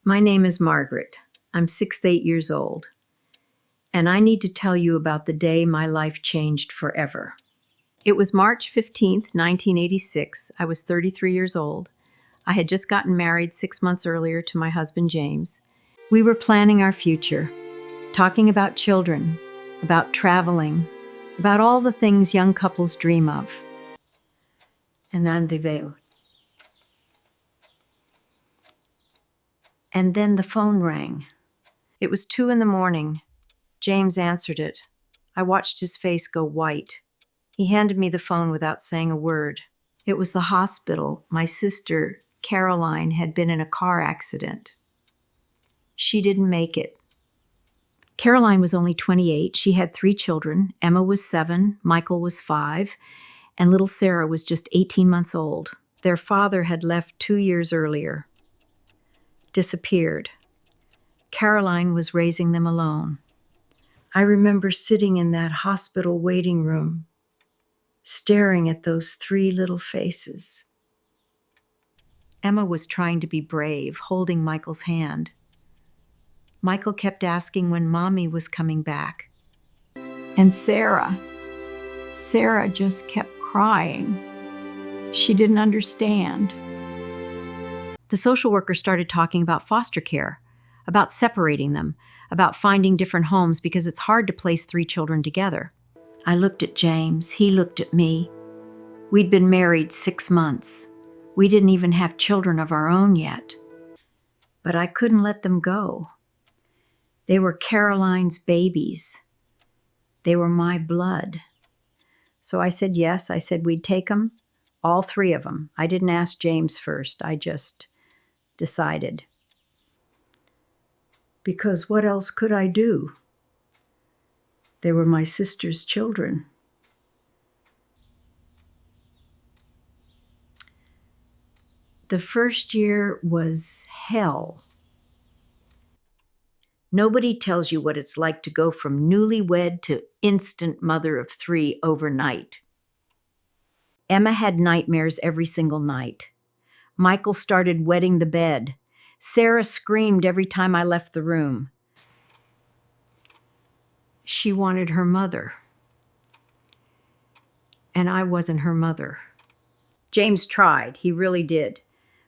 My name is Margaret. I'm 68 years old, and I need to tell you about the day my life changed forever. It was March 15th, 1986. I was 33 years old. I had just gotten married 6 months earlier to my husband, James. We were planning our future, talking about children, about traveling, about all the things young couples dream of. And then the phone rang. It was 2 in the morning. James answered it. I watched his face go white. He handed me the phone without saying a word. It was the hospital. My sister, Caroline, had been in a car accident. She didn't make it. Caroline was only 28. She had 3 children. Emma was 7, Michael was 5, and little Sarah was just 18 months old. Their father had left 2 years earlier. Disappeared. Caroline was raising them alone. I remember sitting in that hospital waiting room, staring at those 3 little faces. Emma was trying to be brave, holding Michael's hand. Michael kept asking when Mommy was coming back. And Sarah just kept crying. She didn't understand. The social worker started talking about foster care, about separating them, about finding different homes because it's hard to place 3 children together. I looked at James. He looked at me. We'd been married 6 months. We didn't even have children of our own yet. But I couldn't let them go. They were Caroline's babies. They were my blood. So I said yes. I said we'd take them, all 3 of them. I didn't ask James first. I just decided. Because what else could I do? They were my sister's children. The first year was hell. Nobody tells you what it's like to go from newlywed to instant mother of 3 overnight. Emma had nightmares every single night. Michael started wetting the bed. Sarah screamed every time I left the room. She wanted her mother. And I wasn't her mother. James tried, he really did.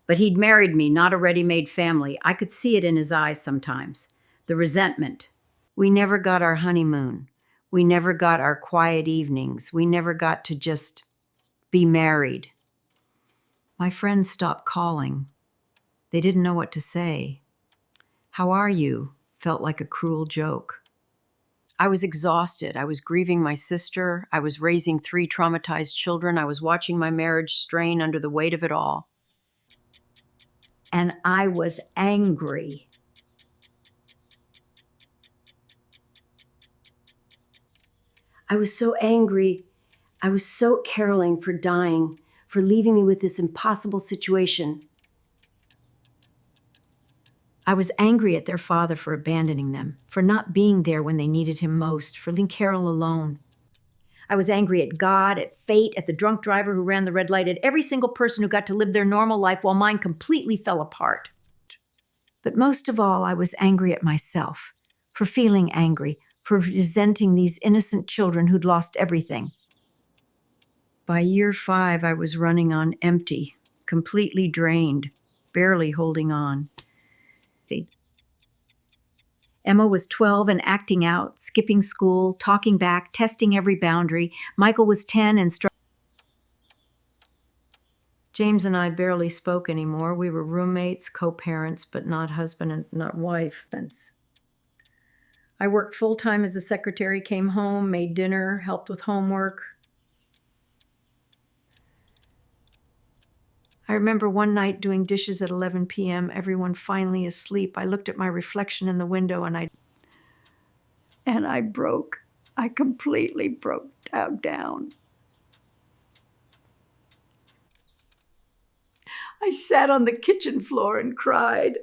But he'd married me, not a ready-made family. I could see it in his eyes sometimes. The resentment. We never got our honeymoon. We never got our quiet evenings. We never got to just be married. My friends stopped calling. They didn't know what to say. How are you? Felt like a cruel joke. I was exhausted. I was grieving my sister. I was raising 3 traumatized children. I was watching my marriage strain under the weight of it all. And I was angry. I was so angry. I was so Caroline for dying, for leaving me with this impossible situation. I was angry at their father for abandoning them, for not being there when they needed him most, for leaving Carol alone. I was angry at God, at fate, at the drunk driver who ran the red light, at every single person who got to live their normal life while mine completely fell apart. But most of all, I was angry at myself, for feeling angry, for resenting these innocent children who'd lost everything. By year 5, I was running on empty, completely drained, barely holding on. Emma was 12 and acting out, skipping school, talking back, testing every boundary. Michael was 10 and James and I barely spoke anymore. We were roommates, co-parents, but not husband and not wife. I worked full-time as a secretary, came home, made dinner, helped with homework. I remember one night doing dishes at 11 p.m., everyone finally asleep. I looked at my reflection in the window and I broke. I completely broke down. I sat on the kitchen floor and cried.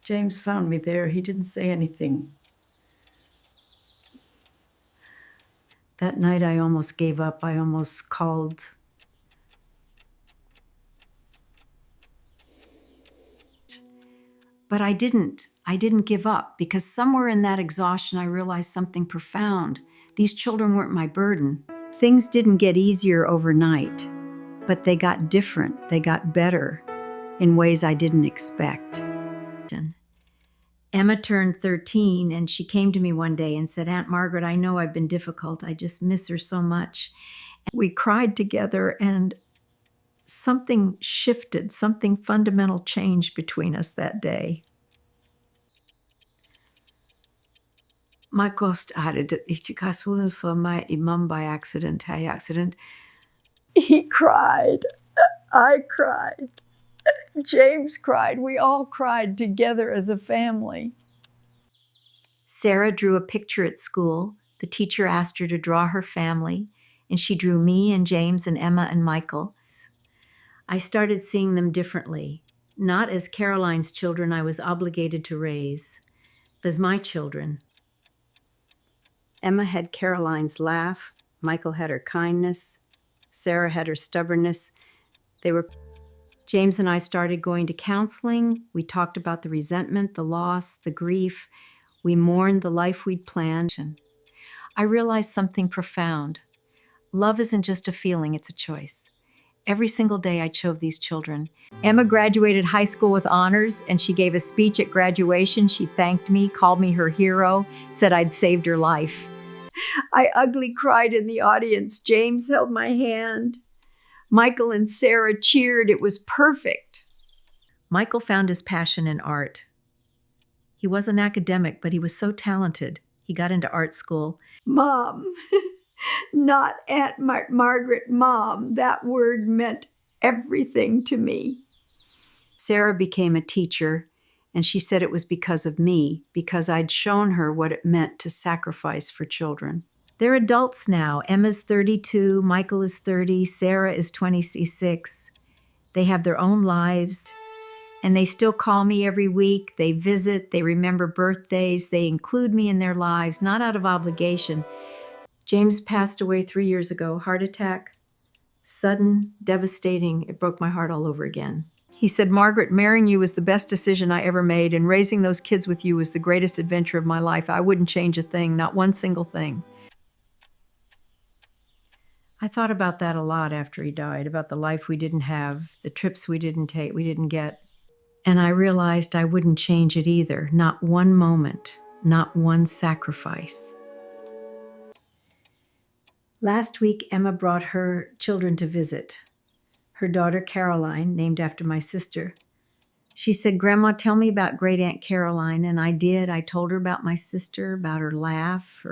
James found me there. He didn't say anything. That night I almost gave up. I almost called But I didn't. I didn't give up because somewhere in that exhaustion, I realized something profound. These children weren't my burden. Things didn't get easier overnight, but they got different. They got better in ways I didn't expect. Emma turned 13 and she came to me one day and said, "Aunt Margaret, I know I've been difficult. I just miss her so much." And we cried together and something shifted, something fundamental changed between us that day. My kost hade det ikke kastet for mig imam by accident, by accident. He cried. I cried. James cried. We all cried together as a family. Sarah drew a picture at school. The teacher asked her to draw her family, and she drew me and James and Emma and Michael. I started seeing them differently, not as Caroline's children I was obligated to raise, but as my children. Emma had Caroline's laugh, Michael had her kindness, Sarah had her stubbornness. James and I started going to counseling. We talked about the resentment, the loss, the grief. We mourned the life we'd planned. I realized something profound. Love isn't just a feeling, it's a choice. Every single day I chose these children. Emma graduated high school with honors, and she gave a speech at graduation. She thanked me, called me her hero, said I'd saved her life. I ugly cried in the audience. James held my hand. Michael and Sarah cheered. It was perfect. Michael found his passion in art. He was an academic, but he was so talented. He got into art school. Mom, not Aunt Margaret, Mom. That word meant everything to me. Sarah became a teacher, and she said it was because of me, because I'd shown her what it meant to sacrifice for children. They're adults now. Emma's 32, Michael is 30, Sarah is 26. They have their own lives, and they still call me every week. They visit, they remember birthdays, they include me in their lives, not out of obligation. James passed away 3 years ago, heart attack, sudden, devastating. It broke my heart all over again. He said, "Margaret, marrying you was the best decision I ever made, and raising those kids with you was the greatest adventure of my life. I wouldn't change a thing, not one single thing." I thought about that a lot after he died, about the life we didn't have, the trips we didn't take, we didn't get. And I realized I wouldn't change it either, not one moment, not one sacrifice. Last week, Emma brought her children to visit. Her daughter, Caroline, named after my sister. She said, "Grandma, tell me about Great Aunt Caroline." And I did. I told her about my sister, about her laugh,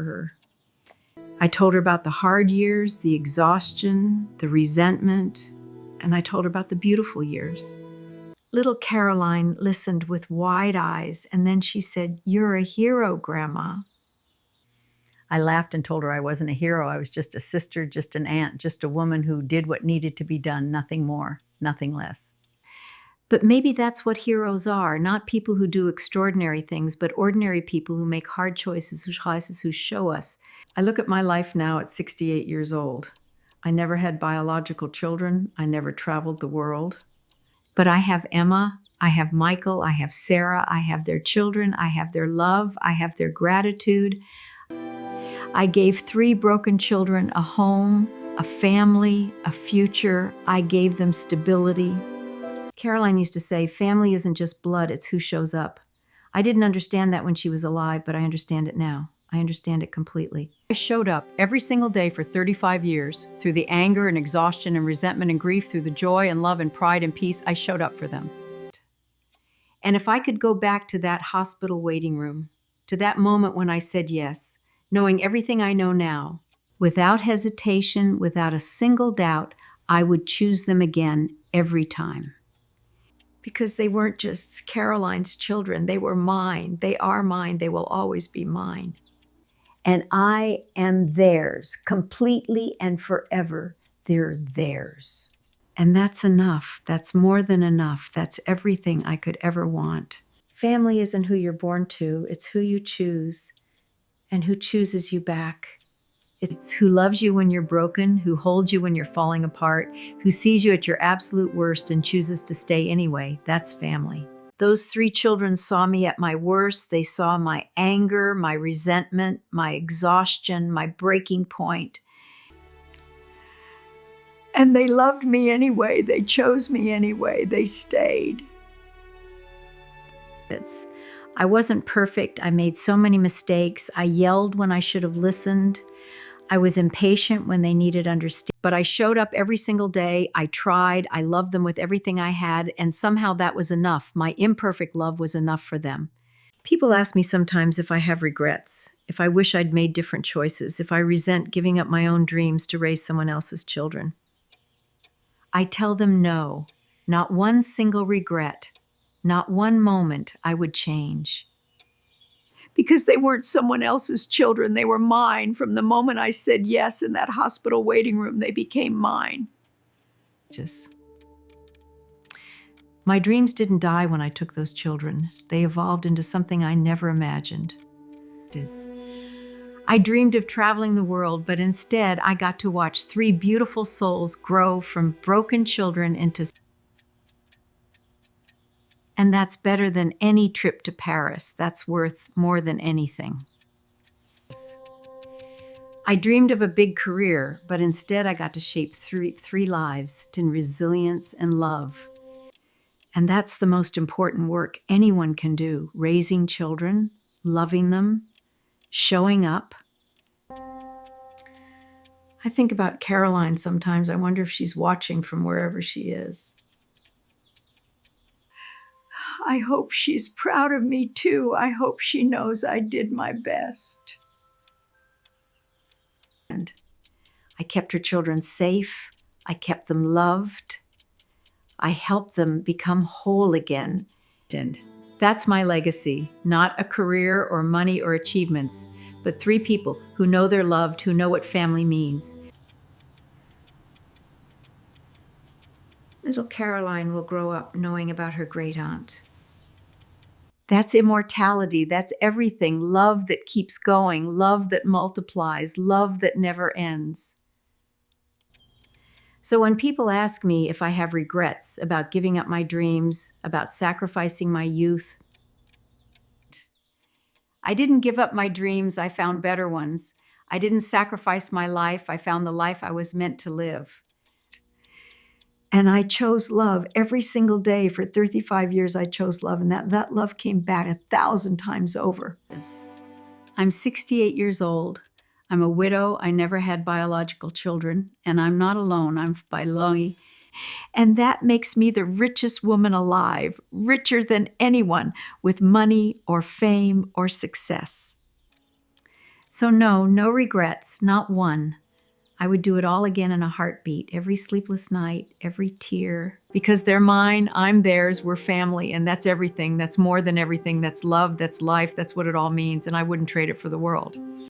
I told her about the hard years, the exhaustion, the resentment, and I told her about the beautiful years. Little Caroline listened with wide eyes, and then she said, "You're a hero, Grandma." I laughed and told her I wasn't a hero. I was just a sister, just an aunt, just a woman who did what needed to be done, nothing more, nothing less. But maybe that's what heroes are, not people who do extraordinary things, but ordinary people who make hard choices, who show us. I look at my life now at 68 years old. I never had biological children. I never traveled the world. But I have Emma, I have Michael, I have Sarah, I have their children, I have their love, I have their gratitude. I gave 3 broken children a home, a family, a future. I gave them stability. Caroline used to say, family isn't just blood, it's who shows up. I didn't understand that when she was alive, but I understand it now. I understand it completely. I showed up every single day for 35 years, through the anger and exhaustion and resentment and grief, through the joy and love and pride and peace. I showed up for them. And if I could go back to that hospital waiting room, to that moment when I said yes, knowing everything I know now, without hesitation, without a single doubt, I would choose them again every time. Because they weren't just Caroline's children, they were mine. They are mine. They will always be mine. And I am theirs, completely and forever. They're theirs. And that's enough. That's more than enough. That's everything I could ever want. Family isn't who you're born to, it's who you choose and who chooses you back. It's who loves you when you're broken, who holds you when you're falling apart, who sees you at your absolute worst and chooses to stay anyway. That's family. Those 3 children saw me at my worst. They saw my anger, my resentment, my exhaustion, my breaking point. And they loved me anyway. They chose me anyway. They stayed. I wasn't perfect. I made so many mistakes. I yelled when I should have listened. I was impatient when they needed understanding. But I showed up every single day. I tried. I loved them with everything I had. And somehow that was enough. My imperfect love was enough for them. People ask me sometimes if I have regrets, if I wish I'd made different choices, if I resent giving up my own dreams to raise someone else's children. I tell them no, not one single regret, not one moment I would change. Because they weren't someone else's children, they were mine. From the moment I said yes in that hospital waiting room, they became mine. My dreams didn't die when I took those children. They evolved into something I never imagined. I dreamed of traveling the world, but instead I got to watch 3 beautiful souls grow from broken children into... And that's better than any trip to Paris. That's worth more than anything. I dreamed of a big career, but instead I got to shape three lives in resilience and love. And that's the most important work anyone can do: raising children, loving them, showing up. I think about Caroline sometimes. I wonder if she's watching from wherever she is. I hope she's proud of me too. I hope she knows I did my best. And I kept her children safe. I kept them loved. I helped them become whole again. And that's my legacy, not a career or money or achievements, but 3 people who know they're loved, who know what family means. Little Caroline will grow up knowing about her great-aunt. That's immortality. That's everything. Love that keeps going, love that multiplies, love that never ends. So when people ask me if I have regrets about giving up my dreams, about sacrificing my youth, I didn't give up my dreams. I found better ones. I didn't sacrifice my life. I found the life I was meant to live. And I chose love every single day. For 35 years, I chose love, and that love came back 1,000 times over. Yes. I'm 68 years old. I'm a widow. I never had biological children, and I'm not alone. I'm biology. And that makes me the richest woman alive, richer than anyone with money or fame or success. So no regrets, not one. I would do it all again in a heartbeat, every sleepless night, every tear. Because they're mine, I'm theirs, we're family, and that's everything. That's more than everything. That's love, that's life, that's what it all means, and I wouldn't trade it for the world.